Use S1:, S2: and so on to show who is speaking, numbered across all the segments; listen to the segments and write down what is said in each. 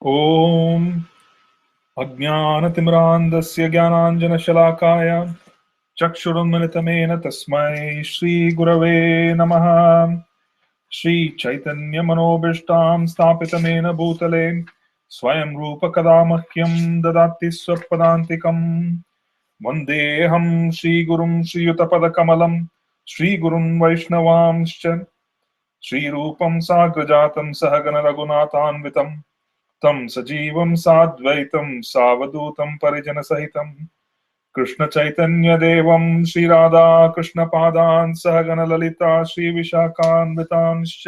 S1: ॐ अज्ञानतिमिरान्धस्य ज्ञानाञ्जनशलाकाय चक्षुरुन्मिलितमेन तस्मै श्रीगुरवे नमः। श्रीचैतन्यमनोभीष्टां स्थापितमेन भूतले स्वयं रूपकदा मह्यं ददाति स्वपदान्तिकम्। वन्देऽहं श्रीगुरुं श्रीयुतपदकमलं श्रीगुरुं वैष्णवांश्च श्रीरूपं साग्रजातं सहगणरघुनाथान्वितं तं सजीवं साद्वैतं सावधूतं परिजनसहितं कृष्णचैतन्यदेवं श्रीराधा कृष्णपादान् सहगणललिता श्रीविशाखान्वितांश्च।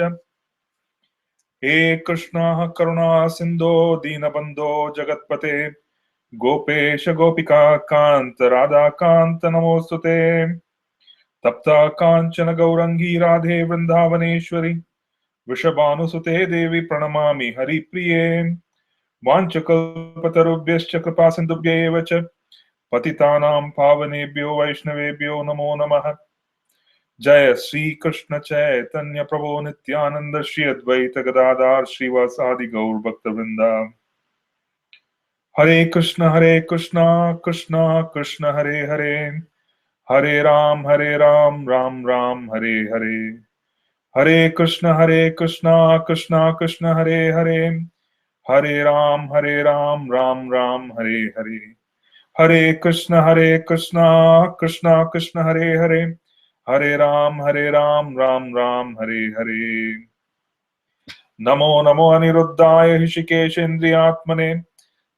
S1: हे कृष्णः करुणा सिन्धो दीनबन्धो जगत्पते गोपेश गोपिका कान्त राधाकान्त नमोऽस्तुते। तप्ता काञ्चन गौरङ्गी राधे वृन्दावनेश्वरी वृषभानुसुते देवी प्रणमामि हरिप्रिये। वाञ्छकल्पतरुभ्यश्च कृपासिन्धुभ्यैव च पतितानां पावनेभ्यो वैष्णवेभ्यो नमो नमः। जय श्री कृष्ण चैतन्य प्रभो नित्यानंद श्री अद्वैत गदाधार श्रीवासादि गौर भक्तवृंदा। हरे कृष्ण कृष्ण कृष्ण हरे हरे, हरे राम राम राम हरे हरे। हरे कृष्ण कृष्ण कृष्ण हरे हरे, हरे राम राम राम हरे हरे। हरे कृष्ण कृष्ण कृष्ण हरे हरे, हरे राम राम राम हरे हरे। नमो नमो अनिरुद्धाय ऋषिकेशेन्द्रियात्मने,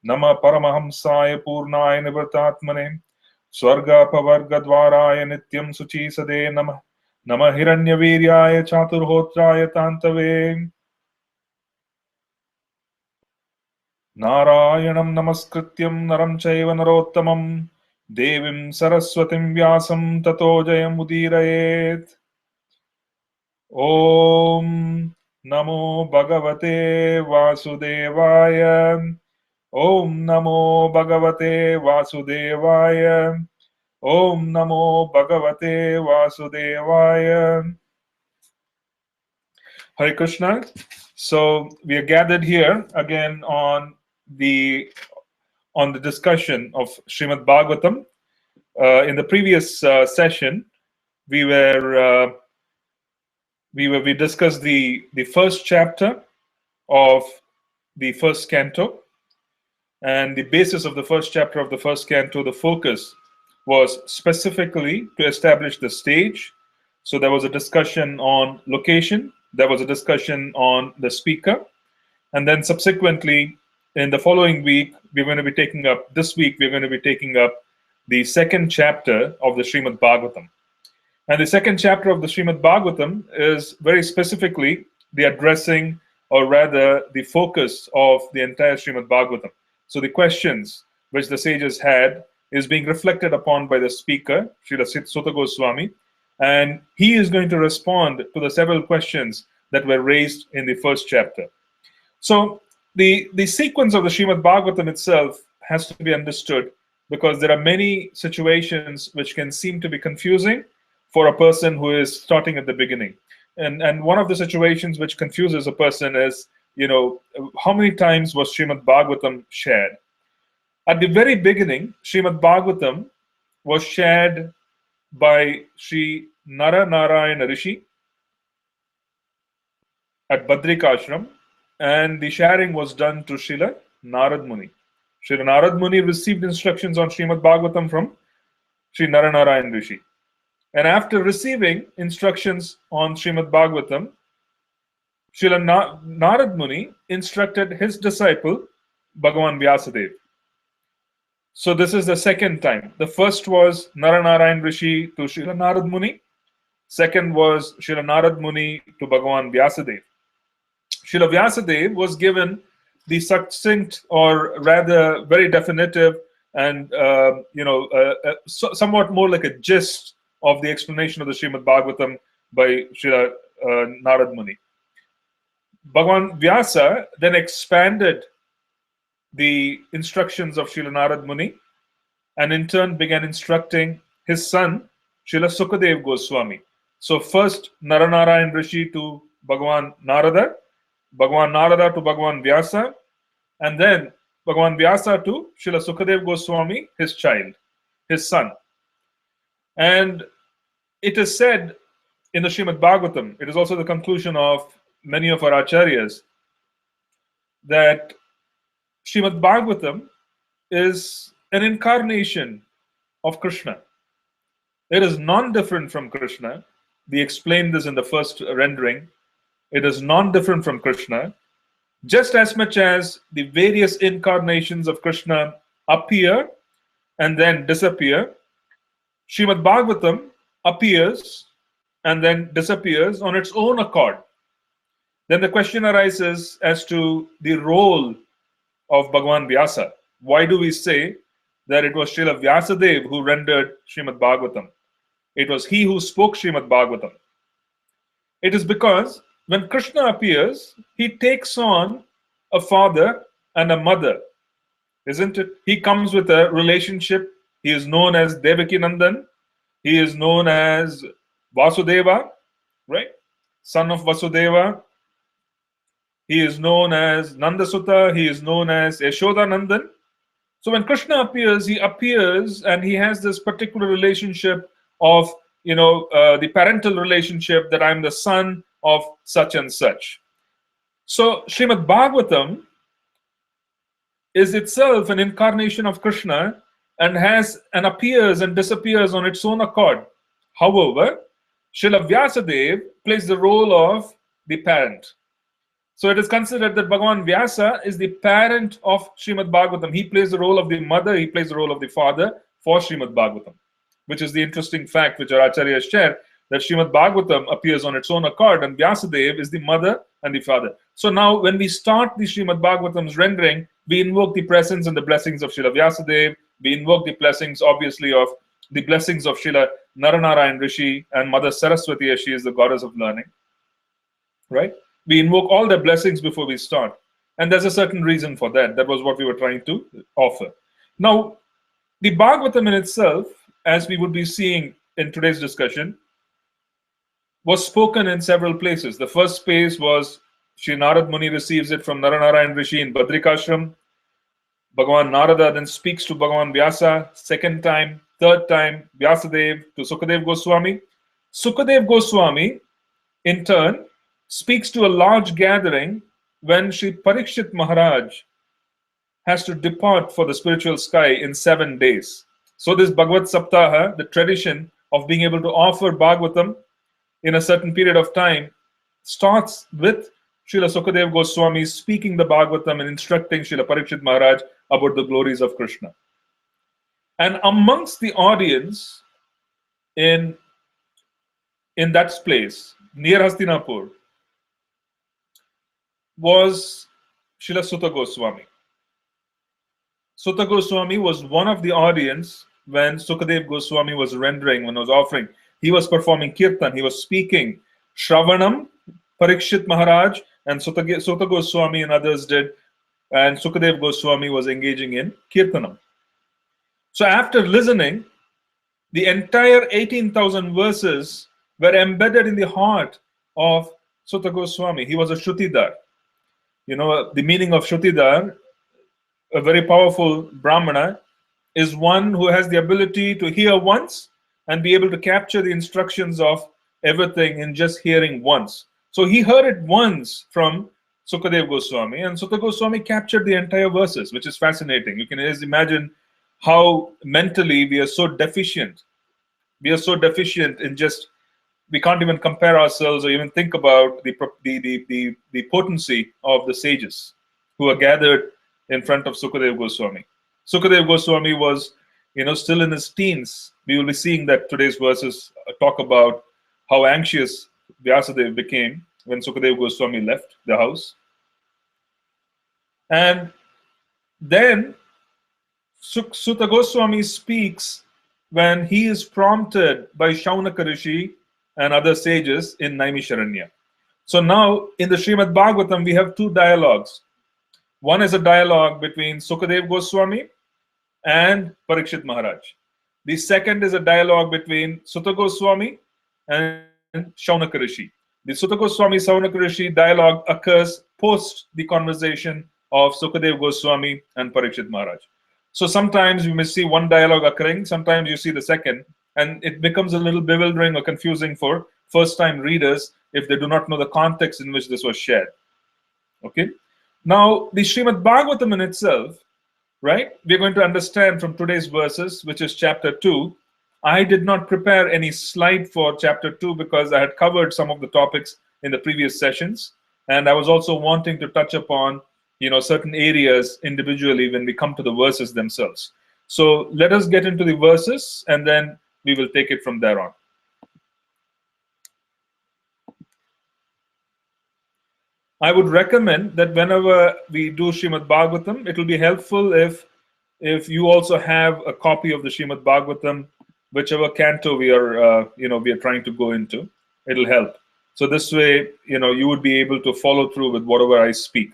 S1: नमः परमहंसाय पूर्णाय निवृत्तात्मने, स्वर्गपवर्गद्वाराय नित्यं शुचिसदे नमः। नमः हिरण्यवीर्याय चातुर्होत्राय तान्तवे, नारायणं नमस्कृत्यं नरं चैव नरोत्तमं देवीं सरस्वतीं व्यासं ततो जयमुदीरयेत्। ॐ नमो भगवते वासुदेवाय, ॐ नमो भगवते वासुदेवाय, ॐ नमो भगवते वासुदेवाय। Hare Krishna. So we are gathered here again on the discussion of Srimad Bhagvatam. In the previous session, we we discussed the first chapter of the first canto, and the basis of the first chapter of the first canto, the focus was specifically to establish the stage. So there was a discussion on location, there was a discussion on the speaker, and then subsequently in the following week we're going to be taking up this week we're going to be taking up the second chapter of the Srimad Bhagavatam. And the second chapter of the Srimad Bhagavatam is very specifically the addressing, or rather the focus of the entire Srimad Bhagavatam. So the questions which the sages had is being reflected upon by the speaker, Srila Sutta Goswami, and he is going to respond to the several questions that were raised in the first chapter. So the sequence of the Srimad Bhagavatam itself has to be understood, because there are many situations which can seem to be confusing for a person who is starting at the beginning. And one of the situations which confuses a person is, how many times was Srimad Bhagavatam shared? At the very beginning, Srimad Bhagavatam was shared by Sri Nara Narayana Rishi at Badrikashram, and the sharing was done to Srila Narad Muni. Srila Narad Muni received instructions on Srimad Bhagavatam from Sri Naranarayan Rishi. And after receiving instructions on Srimad Bhagavatam, Srila Narad Muni instructed his disciple, Bhagavan Vyasadeva. So this is the second time. The first was Naranarayan Rishi to Srila Narad Muni. Second was Srila Narad Muni to Bhagavan Vyasadeva. Srila Vyasadeva was given the succinct, or rather very definitive, and somewhat more like a gist of the explanation of the Srimad Bhagavatam by Srila Narad Muni. Bhagavan Vyasa then expanded the instructions of Srila Narad Muni, and in turn began instructing his son, Srila Sukadev Goswami. So first Naranarayan Rishi to Bhagavan Narada to Bhagavan Vyasa, and then Bhagavan Vyasa to Srila Sukadev Goswami, his child, his son. And it is said in the Srimad Bhagvatam, it is also the conclusion of many of our acharyas, that Srimad Bhagvatam is an incarnation of Krishna. It is non-different from Krishna. We explained this in the first rendering. It is non-different from Krishna. Just as much as the various incarnations of Krishna appear and then disappear, Srimad Bhagavatam appears and then disappears on its own accord. Then the question arises as to the role of Bhagavan Vyasa. Why do we say that it was Srila Vyasadeva who rendered Srimad Bhagavatam? It was he who spoke Srimad Bhagavatam. It is because when Krishna appears, he takes on a father and a mother, isn't it? He comes with a relationship. He is known as Devaki Nandan. He is known as Vasudeva, right? Son of Vasudeva. He is known as Nandasutta. He is known as Yashoda Nandan. So when Krishna appears, he appears and he has this particular relationship of, the parental relationship, that I'm the son of such and such. So Srimad Bhagavatam is itself an incarnation of Krishna and appears and disappears on its own accord. However, Srila Vyasadeva plays the role of the parent. So it is considered that Bhagavan Vyasa is the parent of Srimad Bhagavatam. He plays the role of the mother, he plays the role of the father for Srimad Bhagavatam, which is the interesting fact which our acharyas share, that Srimad Bhagavatam appears on its own accord and Vyasadeva is the mother and the father. So now when we start the Srimad Bhagavatam's rendering, we invoke the presence and the blessings of Srila Vyasadeva. We invoke the blessings, obviously, of Srila Naranarayan Rishi and Mother Saraswati, as she is the goddess of learning. Right? We invoke all the blessings before we start. And there's a certain reason for that. That was what we were trying to offer. Now, the Bhagavatam in itself, as we would be seeing in today's discussion, was spoken in several places. The first space was Sri Narad Muni receives it from Naranarayan Rishi in Badrikashram. Bhagavan Narada then speaks to Bhagavan Vyasa. Second time, third time, Vyasadeva to Sukadev Goswami. Sukadev Goswami, in turn, speaks to a large gathering when Sri Parikshit Maharaj has to depart for the spiritual sky in 7 days. So this Bhagavad Saptaha, the tradition of being able to offer Bhagavatam in a certain period of time, starts with Srila Sukadev Goswami speaking the Bhagavatam and instructing Srila Parikshit Maharaj about the glories of Krishna. And amongst the audience in that place, near Hastinapur, was Srila Sutta Goswami. Sutta Goswami was one of the audience when Sukadev Goswami was rendering, when he was offering. He was performing kirtan, he was speaking Shravanam, Parikshit Maharaj, and Sutta Goswami and others did, and Sukadev Goswami was engaging in kirtanam. So after listening, the entire 18,000 verses were embedded in the heart of Sutta Goswami. He was a Shrutidar. The meaning of Shrutidar, a very powerful Brahmana, is one who has the ability to hear once and be able to capture the instructions of everything in just hearing once. So he heard it once from Sukadev Goswami, and Sutta Goswami captured the entire verses, which is fascinating. You can just imagine how mentally we are so deficient. We are so deficient in just, we can't even compare ourselves or even think about the potency of the sages who are gathered in front of Sukadev Goswami. Sukadev Goswami was, still in his teens. We will be seeing that today's verses talk about how anxious Vyasadeva became when Sukadev Goswami left the house. And then Sutta Goswami speaks when he is prompted by Shaunaka Rishi and other sages in Naimisharanya. So now in the Srimad Bhagavatam we have two dialogues. One is a dialogue between Sukadev Goswami and Parikshit Maharaj. The second is a dialogue between Sutta Goswami and Shaunaka Rishi. The Sutta Goswami Shaunaka Rishi dialogue occurs post the conversation of Sukadev Goswami and Parikshit Maharaj. So sometimes you may see one dialogue occurring, sometimes you see the second, and it becomes a little bewildering or confusing for first-time readers if they do not know the context in which this was shared. Okay. Now, the Srimad Bhagavatam in itself, right, we're going to understand from today's verses, which is chapter 2. I did not prepare any slide for chapter 2 because I had covered some of the topics in the previous sessions, and I was also wanting to touch upon certain areas individually when we come to the verses themselves. So let us get into the verses and then we will take it from there on. I would recommend that whenever we do Srimad Bhagavatam, it will be helpful if you also have a copy of the Srimad Bhagavatam, whichever canto we are trying to go into. It'll help. So this way, you would be able to follow through with whatever I speak.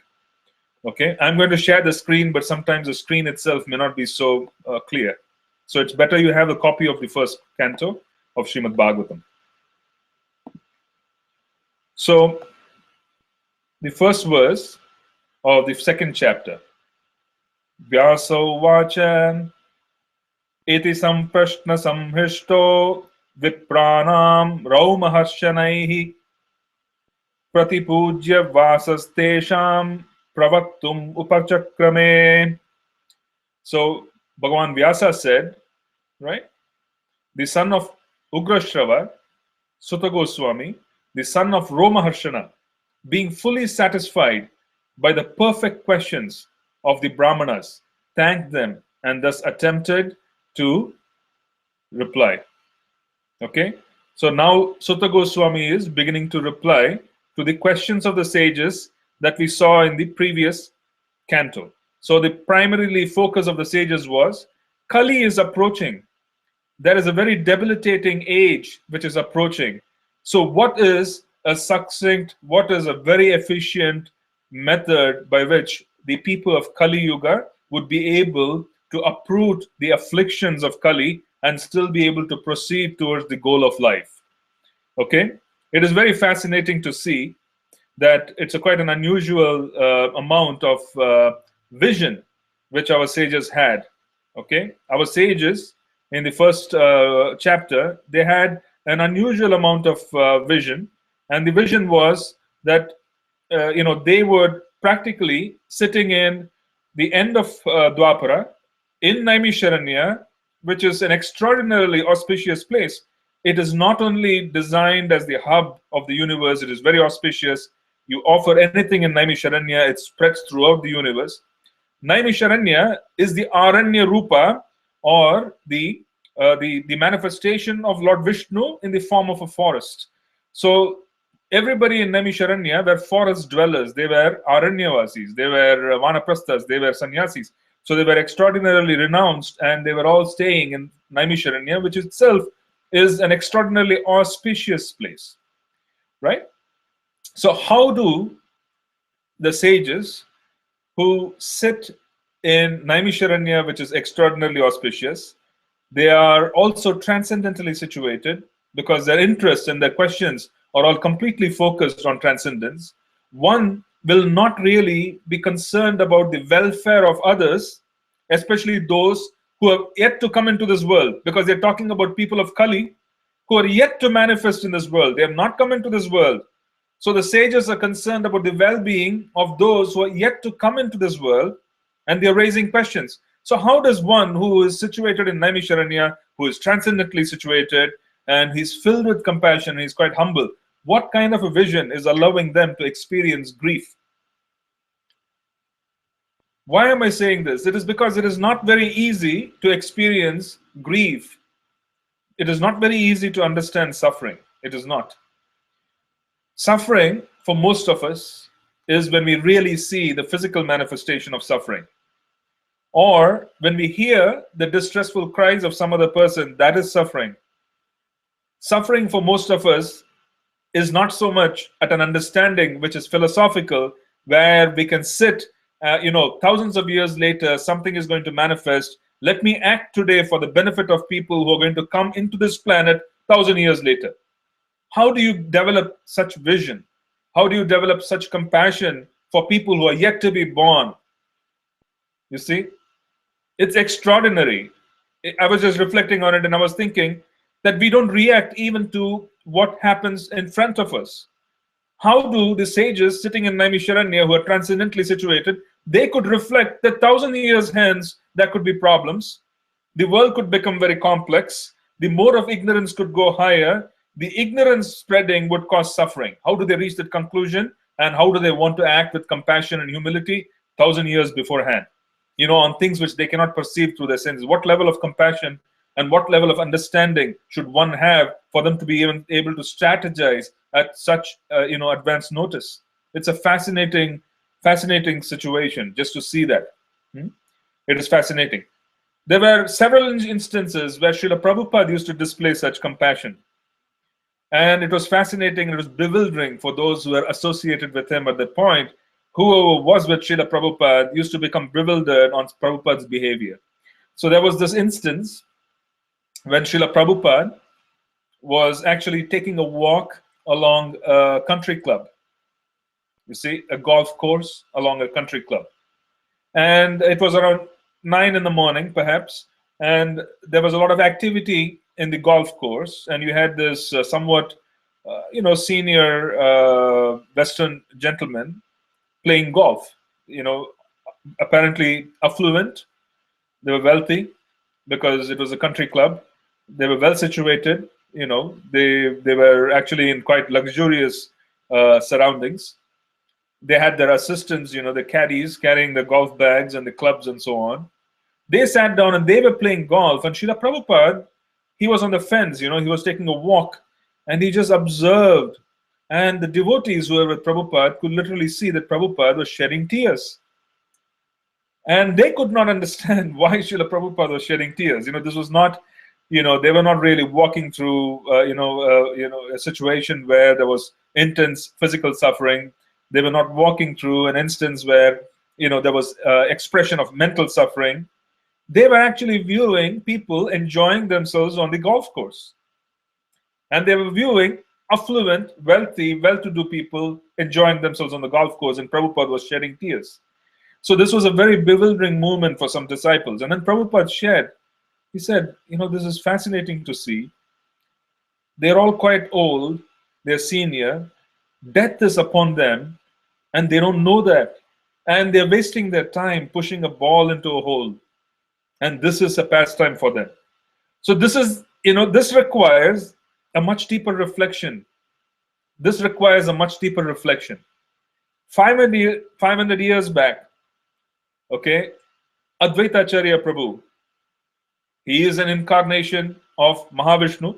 S1: Okay, I'm going to share the screen, but sometimes the screen itself may not be so clear. So it's better you have a copy of the first canto of Srimad Bhagavatam. So the first verse of the second chapter. Vyasa uvacha iti samprashna samhrishto vipranam raumaharshanaihi pratipujya vasastesham pravaktum upachakrame. So Bhagavan Vyasa said, right, the son of Ugrashrava, Sutta Goswami, the son of Romaharshana, being fully satisfied by the perfect questions of the Brahmanas, thanked them and thus attempted to reply. Okay, so now Sutta Goswami is beginning to reply to the questions of the sages that we saw in the previous canto. So the primarily focus of the sages was Kali is approaching. There is a very debilitating age which is approaching. So what is a succinct, what is a very efficient method by which the people of Kali Yuga would be able to uproot the afflictions of Kali and still be able to proceed towards the goal of life? Okay, it is very fascinating to see that it's quite an unusual amount of vision which our sages had. Okay, our sages in the first chapter, they had an unusual amount of vision, and the vision was that they were practically sitting in the end of Dwapara in Naimisharanya, which is an extraordinarily auspicious place. It is not only designed as the hub of the universe, it is very auspicious. You offer anything in Naimisharanya, it spreads throughout the universe. Naimisharanya is the Aranya Rupa, or the manifestation of Lord Vishnu in the form of a forest. So everybody in Naimisharanya were forest dwellers. They were Aranyavasis, they were Vanaprasthas, they were Sannyasis. So they were extraordinarily renounced, and they were all staying in Naimisharanya, which itself is an extraordinarily auspicious place, right? So how do the sages who sit in Naimisharanya, which is extraordinarily auspicious, they are also transcendentally situated because their interests and their questions are all completely focused on transcendence. One will not really be concerned about the welfare of others, especially those who have yet to come into this world, because they're talking about people of Kali who are yet to manifest in this world. They have not come into this world. So the sages are concerned about the well-being of those who are yet to come into this world, and they're raising questions. So how does one who is situated in Naimisharanya, who is transcendently situated, and he's filled with compassion, he's quite humble, what kind of a vision is allowing them to experience grief? Why am I saying this? It is because it is not very easy to experience grief. It is not very easy to understand suffering. It is not. Suffering, for most of us, is when we really see the physical manifestation of suffering. Or when we hear the distressful cries of some other person, that is suffering. Suffering for most of us is not so much at an understanding which is philosophical, where we can sit, thousands of years later, something is going to manifest. Let me act today for the benefit of people who are going to come into this planet 1,000 years later. How do you develop such vision? How do you develop such compassion for people who are yet to be born? You see, it's extraordinary. I was just reflecting on it and I was thinking that we don't react even to what happens in front of us. How do the sages sitting in Naimisharanya, who are transcendently situated, they could reflect that 1,000 years hence there could be problems, the world could become very complex, the mode of ignorance could go higher, the ignorance spreading would cause suffering. How do they reach that conclusion? And how do they want to act with compassion and humility 1,000 years beforehand? On things which they cannot perceive through their senses. What level of compassion and what level of understanding should one have for them to be even able to strategize at such advanced notice? It's a fascinating situation just to see that. It is fascinating. There were several instances where Srila Prabhupada used to display such compassion. And it was fascinating, it was bewildering for those who were associated with him at that point. Whoever was with Srila Prabhupada used to become bewildered on Prabhupada's behavior. So there was this instance when Srila Prabhupada was actually taking a walk along a country club. You see, a golf course along a country club. And it was around 9 in the morning, perhaps, and there was a lot of activity in the golf course, and you had this somewhat, senior Western gentleman playing golf, apparently affluent. They were wealthy because it was a country club. They were well situated, they were actually in quite luxurious surroundings. They had their assistants, the caddies carrying the golf bags and the clubs and so on. They sat down and they were playing golf. And Srila Prabhupada, he was on the fence, he was taking a walk and he just observed. And the devotees who were with Prabhupada could literally see that Prabhupada was shedding tears. And they could not understand why Srila Prabhupada was shedding tears. This was not, they were not really walking through, a situation where there was intense physical suffering. They were not walking through an instance where, there was expression of mental suffering. They were actually viewing people enjoying themselves on the golf course. And they were viewing affluent, wealthy, well-to-do people enjoying themselves on the golf course, and Prabhupada was shedding tears. So this was a very bewildering moment for some disciples. And then Prabhupada shared, he said, this is fascinating to see. They're all quite old, they're senior, death is upon them, and they don't know that. And they're wasting their time pushing a ball into a hole. And this is a pastime for them. So this is, this requires a much deeper reflection. This requires a much deeper reflection. 500 years back, okay, Advaita Acharya Prabhu, he is an incarnation of Mahavishnu.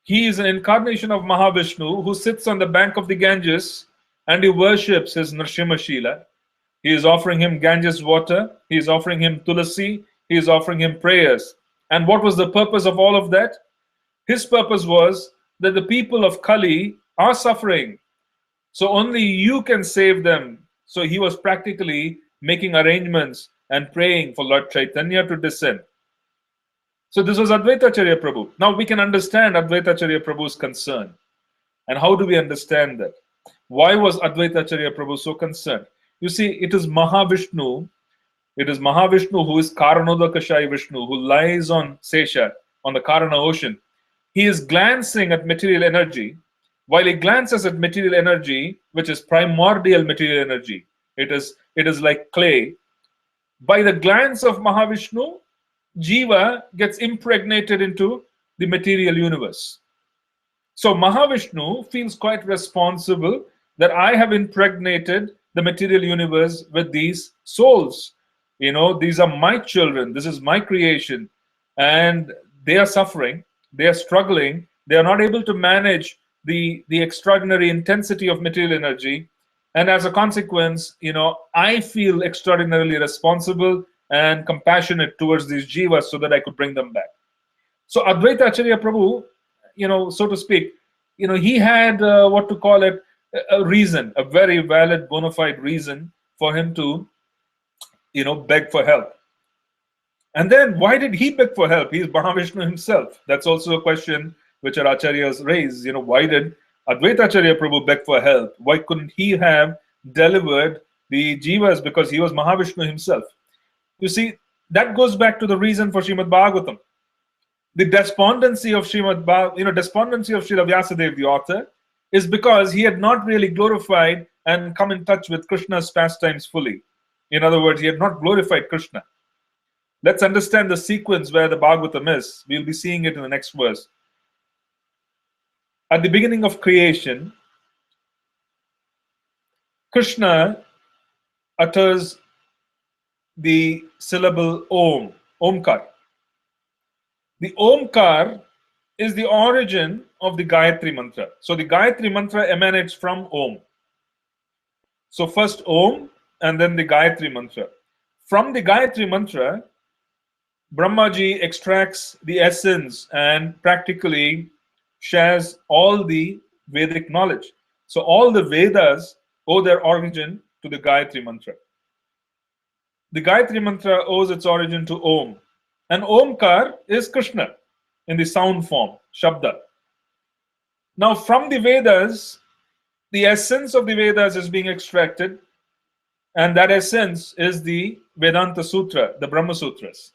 S1: He is an incarnation of Mahavishnu who sits on the bank of the Ganges and he worships his Nrsimha Shila. He is offering him Ganges water. He is offering him Tulasi. He is offering him prayers. And what was the purpose of all of that? His purpose was that the people of Kali are suffering. So only you can save them. So he was practically making arrangements and praying for Lord Chaitanya to descend. So this was Advaita Acharya Prabhu. Now we can understand Advaita Acharya Prabhu's concern. And how do we understand that? Why was Advaita Acharya Prabhu so concerned? You see, it is Mahavishnu. It is Mahavishnu who is Karanodakashayi Vishnu, who lies on Sesha, on the Karana ocean. He is glancing at material energy. While he glances at material energy, which is primordial material energy, it is like clay. By the glance of Mahavishnu, Jiva gets impregnated into the material universe. So Mahavishnu feels quite responsible that I have impregnated the material universe with these souls. These are my children. This is my creation. And they are suffering. They are struggling. They are not able to manage the extraordinary intensity of material energy. And as a consequence, I feel extraordinarily responsible and compassionate towards these jivas so that I could bring them back. So Advaita Acharya Prabhu, so to speak, he had what to call it, a reason, a very valid, bona fide reason for him to, beg for help. And then why did he beg for help? He is Mahavishnu himself. That's also a question which our acharyas raise. Why did Advaita Acharya Prabhu beg for help? Why couldn't he have delivered the jivas because he was Mahavishnu himself. You see, that goes back to the reason for Srimad Bhagavatam. The despondency of despondency of Srila Vyasadeva, the author, is because he had not really glorified and come in touch with Krishna's pastimes fully. In other words, he had not glorified Krishna. Let's understand the sequence where the Bhagavatam is. We'll be seeing it in the next verse. At the beginning of creation, Krishna utters the syllable Om, Omkar. The Omkar is the origin of the Gayatri Mantra. So the Gayatri Mantra emanates from Om. So first Om and then the Gayatri Mantra. From the Gayatri Mantra, Brahmaji extracts the essence and practically shares all the Vedic knowledge. So all the Vedas owe their origin to the Gayatri Mantra. The Gayatri Mantra owes its origin to Om. And Omkar is Krishna in the sound form, Shabda. Now from the Vedas, the essence of the Vedas is being extracted, and that essence is the Vedanta Sutra, the Brahma Sutras.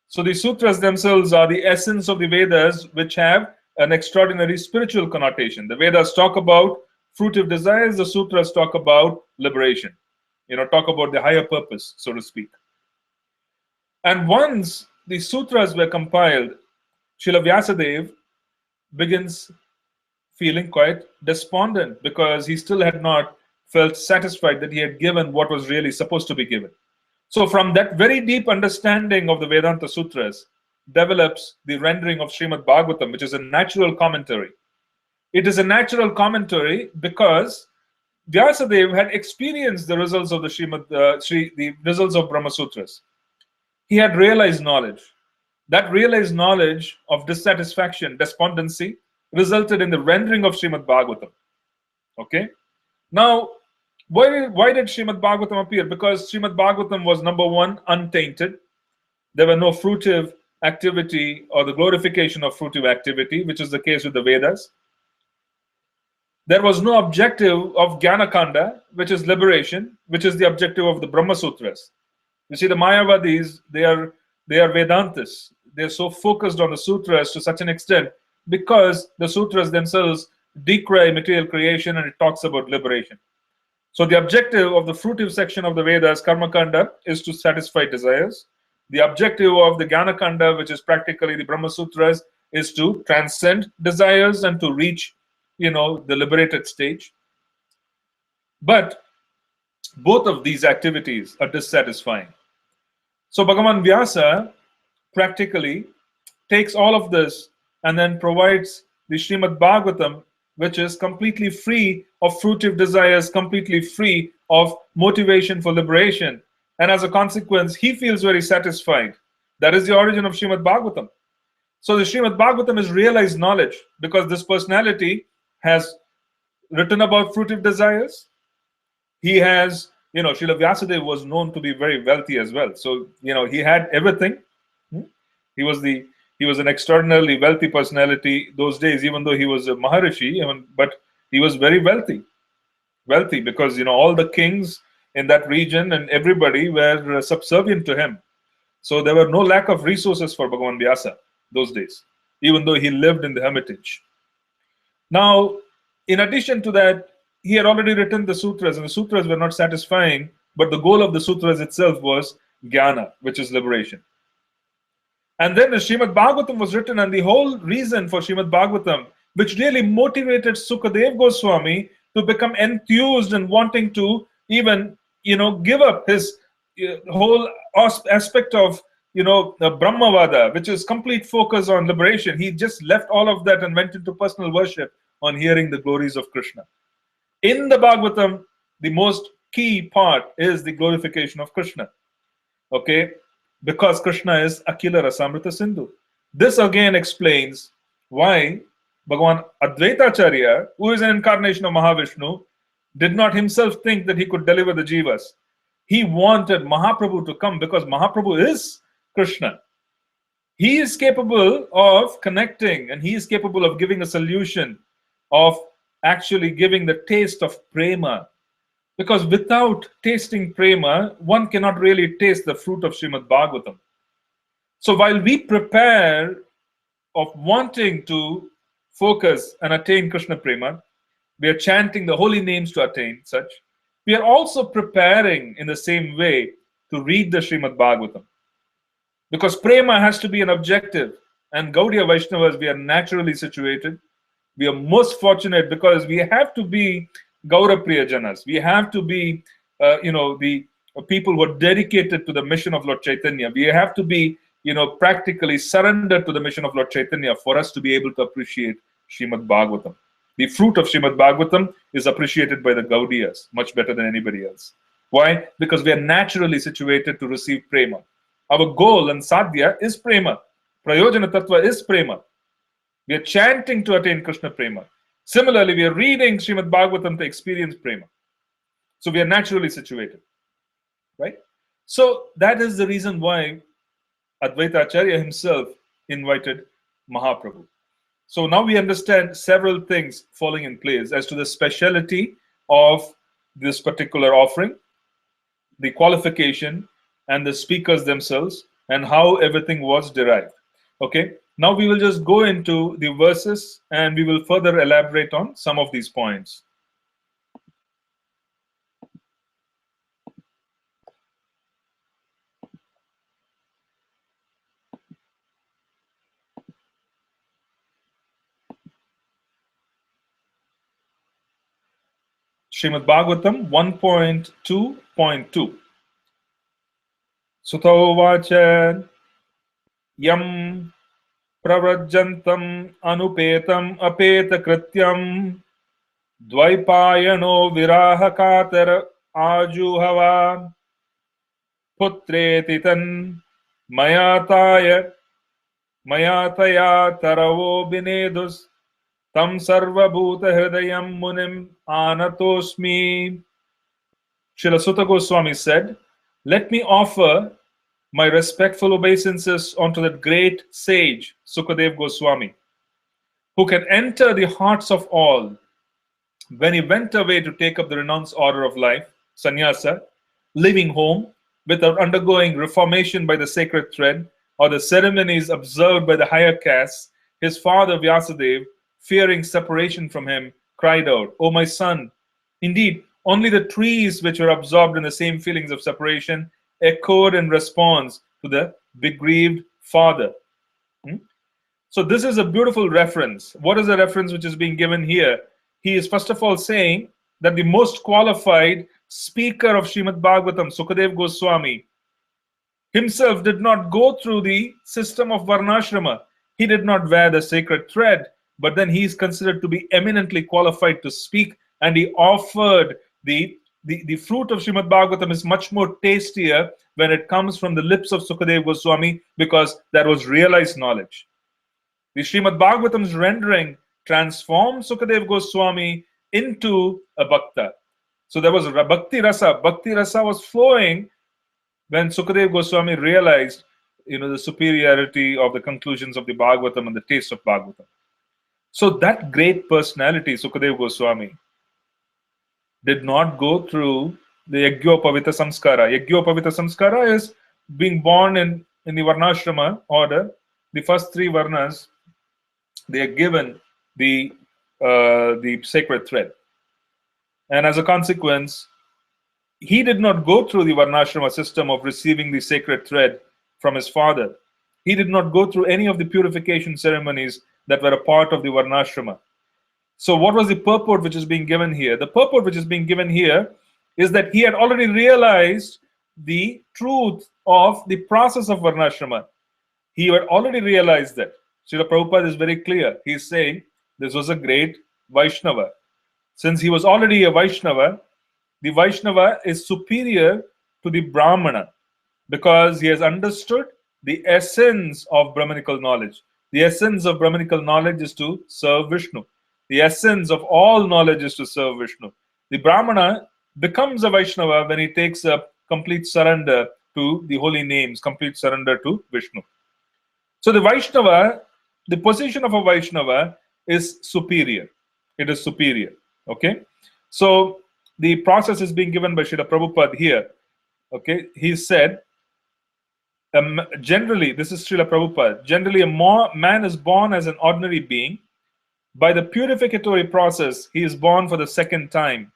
S1: So the sutras themselves are the essence of the Vedas, which have an extraordinary spiritual connotation. The Vedas talk about fruitive desires, the sutras talk about liberation. Talk about the higher purpose, so to speak. And once the sutras were compiled, Srila Vyasadeva begins feeling quite despondent because he still had not felt satisfied that he had given what was really supposed to be given. So from that very deep understanding of the Vedanta Sutras develops the rendering of Srimad Bhagavatam, which is a natural commentary. It is a natural commentary because Vyasadeva had experienced the results of the results of Brahma Sutras. He had realized knowledge. That realized knowledge of dissatisfaction, despondency, resulted in the rendering of Srimad Bhagavatam. Okay? Now, why did Srimad Bhagavatam appear? Because Srimad Bhagavatam was, number one, untainted. There were no fruitive activity or the glorification of fruitive activity, which is the case with the Vedas. There was no objective of Jnana-kanda, which is liberation, which is the objective of the Brahma Sutras. You see, the Mayavadis, they are Vedantists. They're so focused on the sutras to such an extent because the sutras themselves decry material creation and it talks about liberation. So the objective of the fruitive section of the Vedas, Karma-kanda, is to satisfy desires. The objective of the Jnana-kanda, which is practically the Brahma Sutras, is to transcend desires and to reach, the liberated stage. But both of these activities are dissatisfying. So Bhagavan Vyasa practically takes all of this and then provides the Srimad Bhagavatam, which is completely free of fruitive desires, completely free of motivation for liberation. And as a consequence, he feels very satisfied. That is the origin of Srimad Bhagavatam. So the Srimad Bhagavatam is realized knowledge because this personality has written about fruitive desires. He has, Srila Vyasadeva was known to be very wealthy as well. So, he had everything. He was an extraordinarily wealthy personality those days, even though he was a Maharishi, but he was very wealthy. Wealthy because, all the kings in that region and everybody were subservient to him. So there were no lack of resources for Bhagavan Vyasa those days, even though he lived in the hermitage. Now, in addition to that, he had already written the sutras, and the sutras were not satisfying, but the goal of the sutras itself was jnana, which is liberation. And then the Srimad Bhagavatam was written, and the whole reason for Srimad Bhagavatam, which really motivated Sukadev Goswami to become enthused and wanting to even, give up his whole aspect of, Brahmavada, which is complete focus on liberation. He just left all of that and went into personal worship on hearing the glories of Krishna. In the Bhagavatam, the most key part is the glorification of Krishna. Okay? Because Krishna is Akila Rasamrita Sindhu. This again explains why Bhagavan Advaitacharya, who is an incarnation of Mahavishnu, did not himself think that he could deliver the jivas. He wanted Mahaprabhu to come because Mahaprabhu is Krishna. He is capable of connecting and he is capable of giving a solution, of actually giving the taste of prema Because without tasting prema, one cannot really taste the fruit of Srimad Bhagavatam. So while we prepare of wanting to focus and attain Krishna prema, we are chanting the holy names to attain such. We are also preparing in the same way to read the Srimad Bhagavatam. Because prema has to be an objective, and Gaudiya Vaishnavas, we are naturally situated. We are most fortunate because we have to be Gaura Priyajanas. We have to be, the people who are dedicated to the mission of Lord Chaitanya. We have to be, practically surrendered to the mission of Lord Chaitanya for us to be able to appreciate Srimad Bhagavatam. The fruit of Srimad Bhagavatam is appreciated by the Gaudiyas much better than anybody else. Why? Because we are naturally situated to receive prema. Our goal and sadhya is prema. Prayojana tattva is prema. We are chanting to attain Krishna prema. Similarly, we are reading Srimad Bhagavatam to experience prema. So we are naturally situated, right? So that is the reason why Advaita Acharya himself invited Mahaprabhu. So now we understand several things falling in place as to the speciality of this particular offering, the qualification, and the speakers themselves, and how everything was derived. Okay, now we will just go into the verses and we will further elaborate on some of these points. Srimad Bhagavatam 1.2.2. Suthovacha yam pravrajjantam anupetam apeta krityam dvaipayano virahakatar ajuhava putreti tan mayataya taravo binedus tam sarvabhuta hridayam munim anatosmi. Srila Sutta Goswami said, "Let me offer my respectful obeisances unto that great sage, Sukadev Goswami, who can enter the hearts of all. When he went away to take up the renounced order of life, sannyasa, leaving home without undergoing reformation by the sacred thread or the ceremonies observed by the higher castes, his father Vyasadeva, fearing separation from him, cried out, 'O my son, indeed, only the trees which were absorbed in the same feelings of separation echoed in response to the begrieved father.'" So this is a beautiful reference. What is the reference which is being given here? He is first of all saying that the most qualified speaker of Srimad Bhagavatam, Sukadev Goswami, himself did not go through the system of Varnashrama. He did not wear the sacred thread, but then he is considered to be eminently qualified to speak, and he offered the fruit of Srimad Bhagavatam is much more tastier when it comes from the lips of Sukadev Goswami, because that was realized knowledge. The Srimad Bhagavatam's rendering transformed Sukadev Goswami into a bhakta. So there was a bhakti rasa. Bhakti rasa was flowing when Sukadev Goswami realized, the superiority of the conclusions of the Bhagavatam and the taste of Bhagavatam. So that great personality, Sukadev Goswami, did not go through the Yajñopavita Samskara. Yajñopavita Samskara is being born in the Varnashrama order. The first three Varnas, they are given the sacred thread. And as a consequence, he did not go through the Varnashrama system of receiving the sacred thread from his father. He did not go through any of the purification ceremonies that were a part of the Varnashrama. So what was the purport which is being given here? The purport which is being given here is that he had already realized the truth of the process of Varnashrama. He had already realized that. Srila Prabhupada is very clear. He is saying this was a great Vaishnava. Since he was already a Vaishnava, the Vaishnava is superior to the Brahmana because he has understood the essence of Brahmanical knowledge. The essence of Brahmanical knowledge is to serve Vishnu. The essence of all knowledge is to serve Vishnu. The Brahmana becomes a Vaishnava when he takes a complete surrender to the holy names, complete surrender to Vishnu. So the Vaishnava, the position of a Vaishnava is superior. It is superior. Okay? So the process is being given by Srila Prabhupada here. Okay, he said, generally, this is Srila Prabhupada, generally a man is born as an ordinary being. By the purificatory process, he is born for the second time.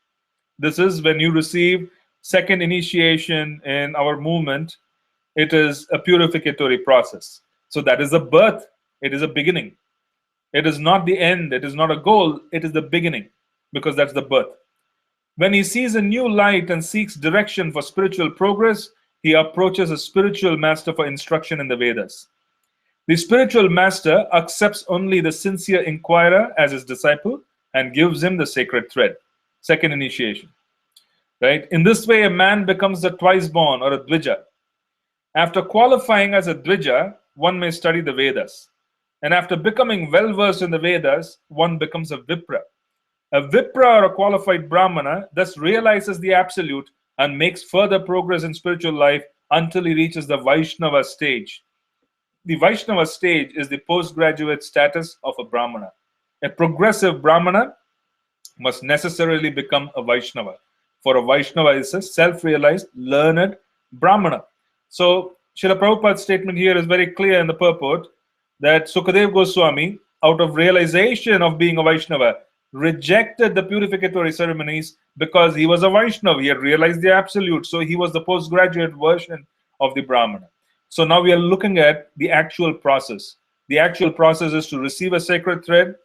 S1: This is when you receive second initiation in our movement. It is a purificatory process. So that is a birth. It is a beginning. It is not the end. It is not a goal. It is the beginning, because that's the birth. When he sees a new light and seeks direction for spiritual progress, he approaches a spiritual master for instruction in the Vedas. The spiritual master accepts only the sincere inquirer as his disciple and gives him the sacred thread. Second initiation. Right? In this way, a man becomes a twice born or a Dvija. After qualifying as a Dvija, one may study the Vedas. And after becoming well versed in the Vedas, one becomes a Vipra. A Vipra, or a qualified Brahmana, thus realizes the absolute and makes further progress in spiritual life until he reaches the Vaishnava stage. The Vaishnava stage is the postgraduate status of a Brahmana. A progressive Brahmana must necessarily become a Vaishnava. For a Vaishnava is a self-realized, learned Brahmana. So, Srila Prabhupada's statement here is very clear in the purport that Sukadev Goswami, out of realization of being a Vaishnava, rejected the purificatory ceremonies because he was a Vaishnava. He had realized the absolute. So he was the postgraduate version of the Brahmana. So now we are looking at the actual process. The actual process is to receive a sacred thread,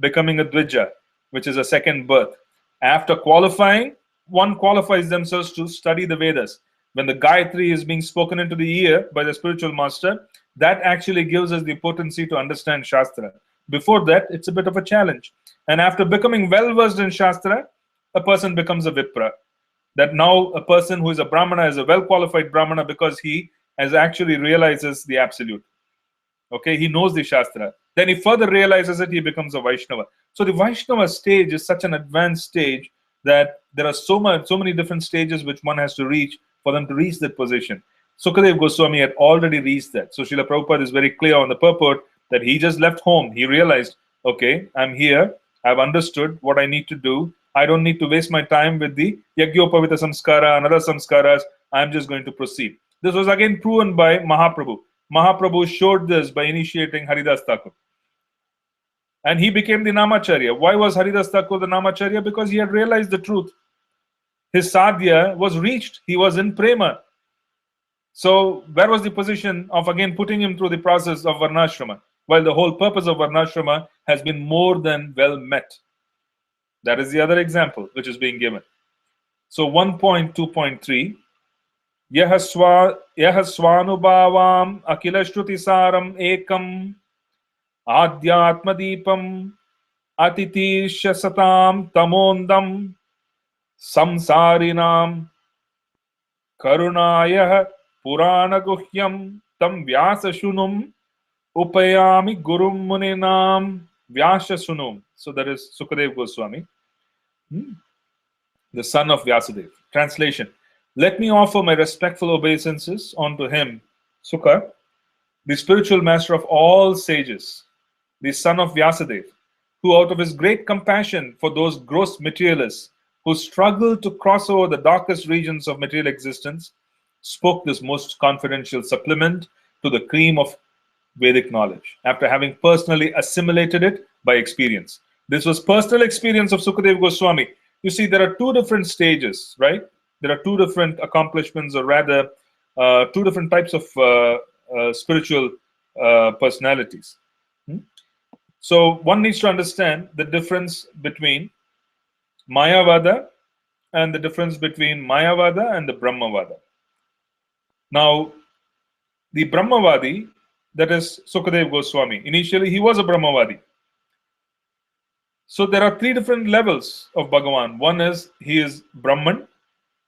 S1: becoming a Dvija, which is a second birth. After qualifying, one qualifies themselves to study the Vedas. When the Gayatri is being spoken into the ear by the spiritual master, that actually gives us the potency to understand Shastra. Before that, it's a bit of a challenge. And after becoming well versed in Shastra, a person becomes a Vipra. That now a person who is a Brahmana is a well qualified Brahmana because he has actually realizes the absolute. Okay, he knows the Shastra. Then he further realizes it, he becomes a Vaishnava. So the Vaishnava stage is such an advanced stage that there are so many different stages which one has to reach for them to reach that position. Sukadev Goswami had already reached that. So Srila Prabhupada is very clear on the purport that he just left home. He realized, okay, I'm here. I've understood what I need to do. I don't need to waste my time with the Yagyopavita Samskara and other Samskaras. I'm just going to proceed. This was again proven by Mahaprabhu. Mahaprabhu showed this by initiating Haridas Thakur. And he became the Namacharya. Why was Haridas Thakur the Namacharya? Because he had realized the truth. His sadhya was reached. He was in prema. So where was the position of again putting him through the process of Varnashrama? While the whole purpose of Varnashrama has been more than well met. That is the other example which is being given. So 1.2.3 Yaha swanubhavam akila shruti-saram ekam adhyatma-deepam atitisha satam tamondam samsarinam karunayah purana guhyam tam vyasa shunum upayami gurum muninam vyasa sunum. So that is Sukadev Goswami, the son of Vyasadeva. Translation: let me offer my respectful obeisances unto him, Sukha, the spiritual master of all sages, the son of Vyasadeva, who out of his great compassion for those gross materialists who struggle to cross over the darkest regions of material existence, spoke this most confidential supplement to the cream of Vedic knowledge, after having personally assimilated it by experience. This was personal experience of Sukadev Goswami. You see, there are two different stages, right? There are two different accomplishments, or rather, two different types of spiritual personalities. So one needs to understand the difference between Mayavada and the difference between Mayavada and the Brahmavada. Now, the Brahmavadi, that is Sukadev Goswami. Initially, he was a Brahmavadi. So there are three different levels of Bhagavan. One is he is Brahman,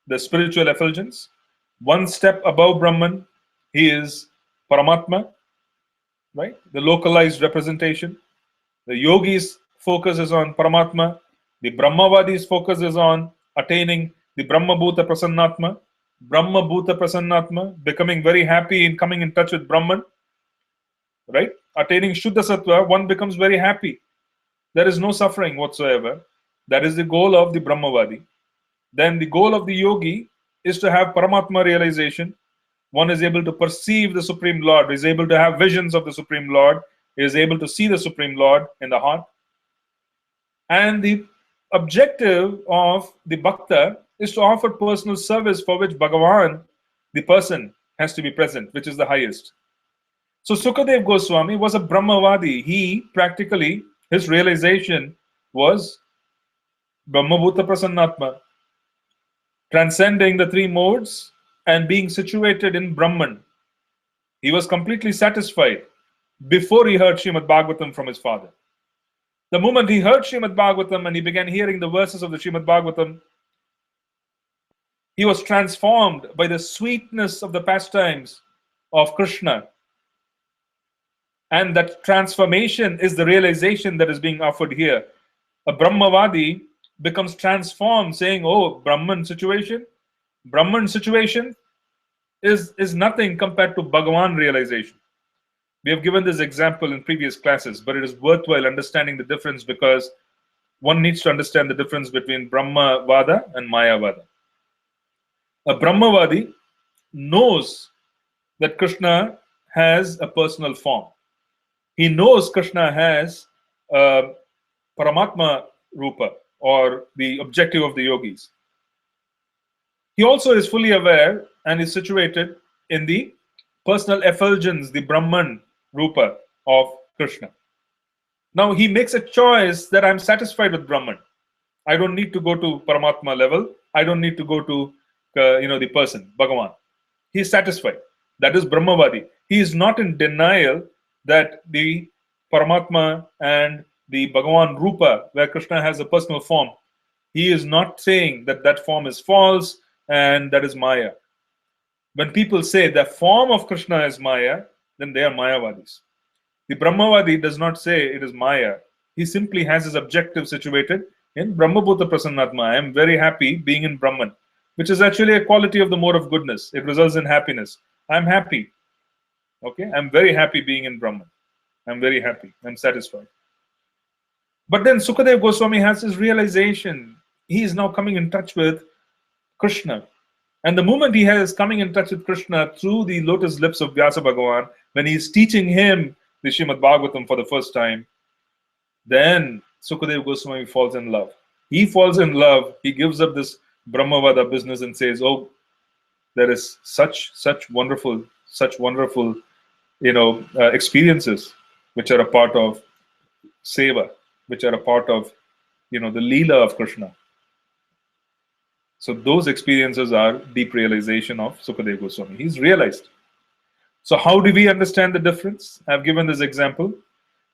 S1: the spiritual effulgence. One step above Brahman, he is Paramatma, right? The localized representation. The yogi's focus is on Paramatma. The Brahmavadi's focus is on attaining the Brahma Bhuta Prasannatma. Brahma Bhuta Prasannatma, becoming very happy in coming in touch with Brahman, right? Attaining Shuddha Sattva, one becomes very happy. There is no suffering whatsoever. That is the goal of the Brahmavadi. then the goal of the yogi is to have Paramatma realization. One is able to perceive the Supreme Lord, is able to have visions of the Supreme Lord, is able to see the Supreme Lord in the heart. And the objective of the Bhakta is to offer personal service for which Bhagavan, the person, has to be present, which is the highest. So Sukadev Goswami was a Brahmavadi. He practically, his realization was Brahmabhuta Prasannatma, transcending the three modes and being situated in Brahman. He was completely satisfied before he heard Srimad Bhagvatam from his father. The moment he heard Srimad Bhagvatam and he began hearing the verses of the Srimad Bhagvatam, he was transformed by the sweetness of the pastimes of Krishna. And that transformation is the realization that is being offered here. A Brahmavadi becomes transformed, saying, oh, Brahman situation is nothing compared to Bhagavan realization. We have given this example in previous classes, but it is worthwhile understanding the difference, because one needs to understand the difference between Brahmavada and Mayavada. A Brahmavadi knows that Krishna has a personal form. He knows Krishna has Paramatma Rupa, or the objective of the yogis. He also is fully aware and is situated in the personal effulgence, the Brahman Rupa of Krishna. Now he makes a choice that I'm satisfied with Brahman. I don't need to go to Paramatma level. I don't need to go to the person, Bhagavan. He is satisfied. That is Brahmavadi. He is not in denial that the Paramatma and the Bhagavan Rupa, where Krishna has a personal form, he is not saying that that form is false and that is Maya. When people say the form of Krishna is Maya, then they are Mayavadis. The Brahmavadi does not say it is Maya. He simply has his objective situated in Brahmabhuta Prasannatma. I am very happy being in Brahman, which is actually a quality of the mode of goodness. It results in happiness. I'm happy. Okay, I'm very happy being in Brahman. I'm very happy. I'm satisfied. But then Sukadev Goswami has his realization. He is now coming in touch with Krishna. And the moment he is coming in touch with Krishna through the lotus lips of Vyasa Bhagavan, when he is teaching him the Srimad Bhagavatam for the first time, then Sukadev Goswami falls in love. He falls in love. He gives up this Brahmavada business and says, oh, there is such wonderful experiences which are a part of seva, which are a part of the Leela of Krishna. So those experiences are deep realization of Sukadev Goswami. He's realized. So how do we understand the difference? I've given this example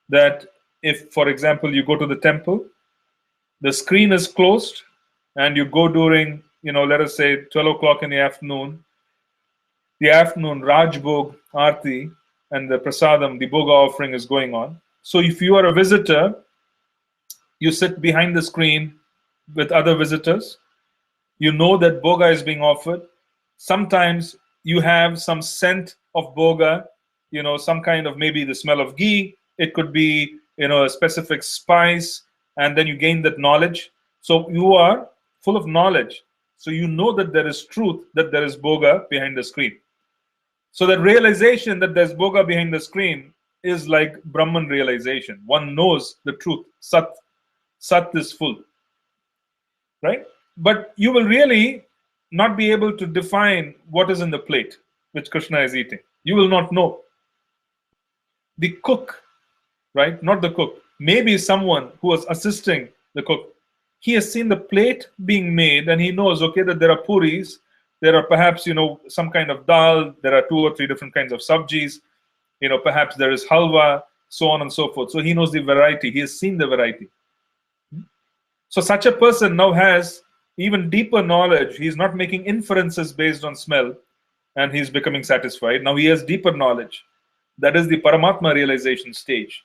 S1: that if, for example, you go to the temple, the screen is closed, and you go during, let us say 12 o'clock in the afternoon Rajbhog, Aarti, and the Prasadam, the Bhoga offering is going on. So if you are a visitor, you sit behind the screen with other visitors. You know that Bhoga is being offered. Sometimes you have some scent of Bhoga, some kind of maybe the smell of ghee. It could be, a specific spice, and then you gain that knowledge. So you are full of knowledge. So you know that there is truth, that there is Bhoga behind the screen. So that realization that there's Bhoga behind the screen is like Brahman realization. One knows the truth. Sat is full. Right? But you will really not be able to define what is in the plate which Krishna is eating. You will not know. The cook, right? Not the cook. Maybe someone who was assisting the cook. He has seen the plate being made and he knows, okay, that there are puris, there are perhaps, some kind of dal, there are 2 or 3 different kinds of sabjis, perhaps there is halwa, so on and so forth. So he knows the variety. He has seen the variety. So such a person now has even deeper knowledge. He's not making inferences based on smell and he's becoming satisfied. Now he has deeper knowledge. That is the Paramatma realization stage,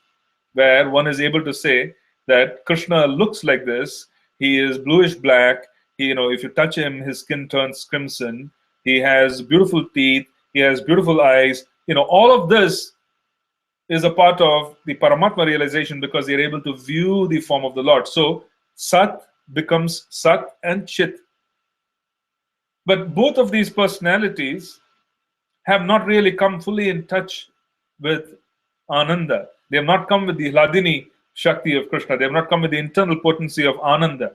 S1: where one is able to say that Krishna looks like this. He is bluish black. If you touch him, his skin turns crimson. He has beautiful teeth. He has beautiful eyes. All of this is a part of the Paramatma realization because they're able to view the form of the Lord. So Sat becomes Sat and Chit. But both of these personalities have not really come fully in touch with Ananda. They have not come with the Hladini Shakti of Krishna. They have not come with the internal potency of Ananda.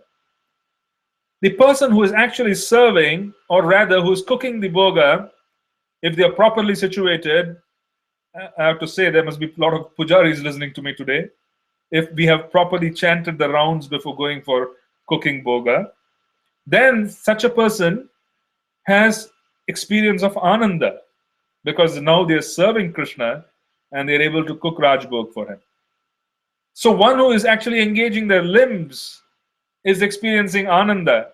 S1: The person who is actually serving, or rather who is cooking the bhoga, if they are properly situated, I have to say there must be a lot of pujaris listening to me today. If we have properly chanted the rounds before going for cooking bhoga, then such a person has experience of Ananda, because now they are serving Krishna and they're able to cook Rajbhog for him. So one who is actually engaging their limbs is experiencing Ananda.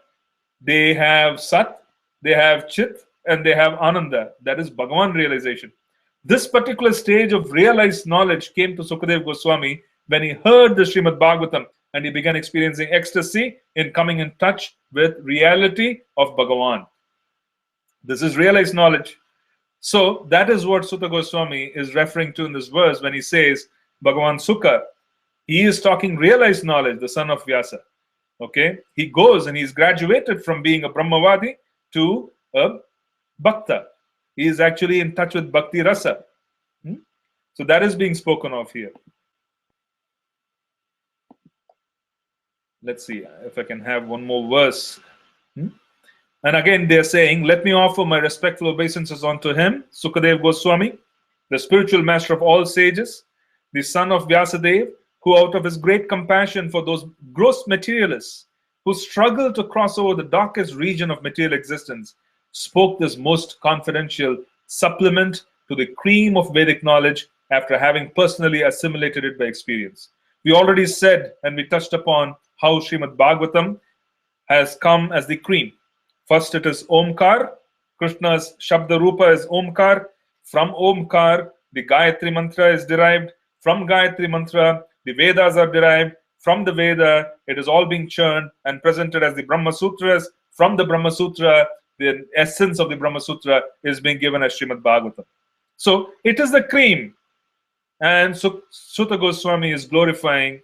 S1: They have Sat, they have Chit, and they have Ananda. That is Bhagavan realization. This particular stage of realized knowledge came to Sukadeva Goswami when he heard the Srimad Bhagvatam and he began experiencing ecstasy in coming in touch with reality of Bhagavan. This is realized knowledge. So that is what Sutta Goswami is referring to in this verse when he says Bhagavan Sukha. He is talking realized knowledge, the son of Vyasa. Okay, he goes and he's graduated from being a Brahmavadi to a Bhakta. He is actually in touch with Bhakti Rasa. So that is being spoken of here. Let's see if I can have one more verse. And again, they're saying, let me offer my respectful obeisances unto him, Sukadev Goswami, the spiritual master of all sages, the son of Vyasadeva, who out of his great compassion for those gross materialists who struggle to cross over the darkest region of material existence, spoke this most confidential supplement to the cream of Vedic knowledge after having personally assimilated it by experience. We already said and we touched upon how Srimad Bhagvatam has come as the cream. First it is Omkar. Krishna's Shabda Rupa is Omkar. From Omkar, the Gayatri Mantra is derived. From Gayatri Mantra, the Vedas are derived. From the Veda, it is all being churned and presented as the Brahma Sutras. From the Brahma Sutra, the essence of the Brahma Sutra is being given as Srimad Bhagavatam. So it is the cream. And so Sutta Goswami is glorifying,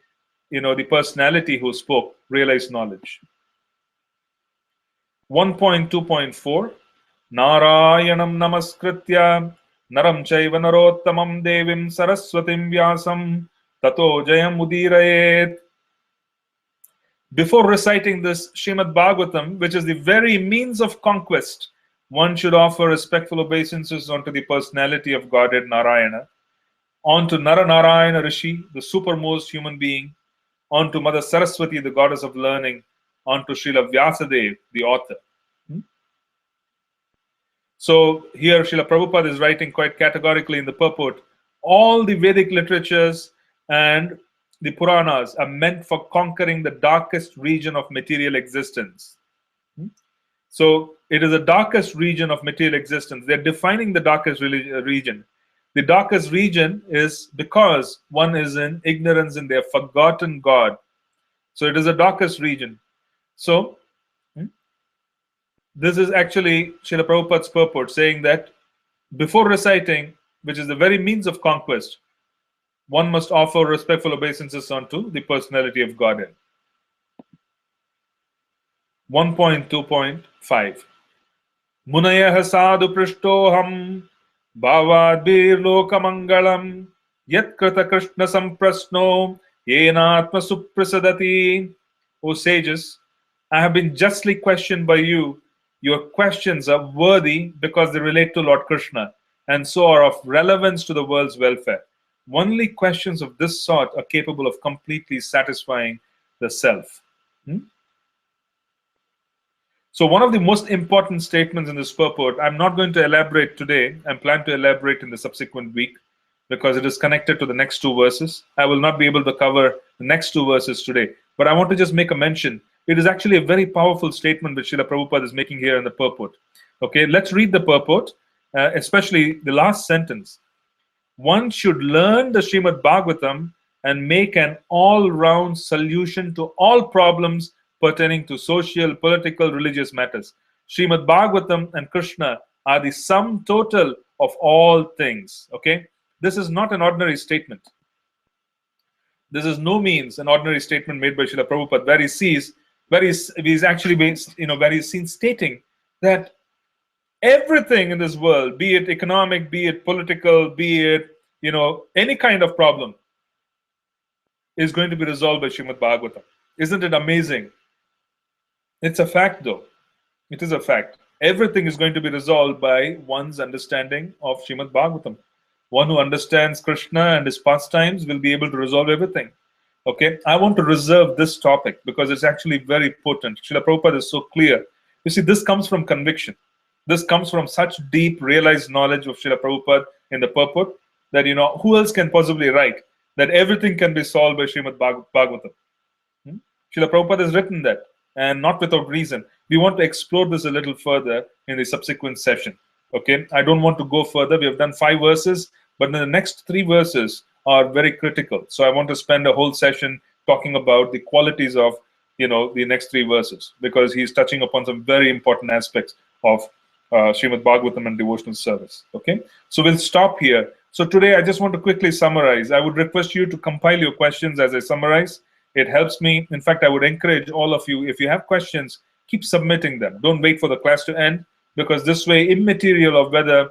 S1: the personality who spoke, realized knowledge. 1.2.4 Narayanam Namaskritya Naram Chaiva Narottamam Devim Saraswatim Vyasam Tato Jayam Udirayet. Before reciting this Srimad Bhagavatam, which is the very means of conquest, one should offer respectful obeisances unto the personality of Godhead Narayana, onto Naranarayana Rishi, the supermost human being, onto Mother Saraswati, the goddess of learning, onto Srila Vyasadeva, the author. So here Srila Prabhupada is writing quite categorically in the purport, all the Vedic literatures and the Puranas are meant for conquering the darkest region of material existence. So it is the darkest region of material existence. They're defining the darkest region. The darkest region is because one is in ignorance and they have forgotten God. So it is the darkest region. So this is actually Srila Prabhupada's purport, saying that before reciting, which is the very means of conquest, one must offer respectful obeisances unto the personality of Godhead. 1.2.5 Munayah sadhu prishtoham bhavadbir lokamangalam yat krita krishna samprasno yenatma suprasadati. O sages, I have been justly questioned by you. Your questions are worthy because they relate to Lord Krishna and so are of relevance to the world's welfare. Only questions of this sort are capable of completely satisfying the self. So one of the most important statements in this purport, I'm not going to elaborate today. I plan to elaborate in the subsequent week because it is connected to the next two verses. I will not be able to cover the next two verses today, but I want to just make a mention. It is actually a very powerful statement which Srila Prabhupada is making here in the purport. Okay, let's read the purport, especially the last sentence. One should learn the Srimad Bhagavatam and make an all-round solution to all problems pertaining to social, political, religious matters. Srimad Bhagavatam and Krishna are the sum total of all things. Okay, this is not an ordinary statement. This is no means an ordinary statement made by Srila Prabhupada, where he sees, where he's actually been, where he's seen stating that Everything in this world, be it economic, be it political, be it, any kind of problem, is going to be resolved by Srimad Bhagavatam. Isn't it amazing? It's a fact, though. It is a fact. Everything is going to be resolved by one's understanding of Srimad Bhagavatam. One who understands Krishna and his pastimes will be able to resolve everything. Okay, I want to reserve this topic because it's actually very potent. Srila Prabhupada is so clear. You see, this comes from conviction. This comes from such deep realized knowledge of Srila Prabhupada in the purport that, who else can possibly write that everything can be solved by Srimad Bhagavatam? Srila Prabhupada has written that, and not without reason. We want to explore this a little further in the subsequent session. Okay, I don't want to go further. We have done 5 verses, but the next 3 verses are very critical. So I want to spend a whole session talking about the qualities of, the next 3 verses, because he's touching upon some very important aspects of Srimad Bhagavatam and devotional service. Okay, so we'll stop here. So today I just want to quickly summarize. I would request you to compile your questions as I summarize. It helps me. In fact, I would encourage all of you, if you have questions, keep submitting them. Don't wait for the class to end, because this way, immaterial of whether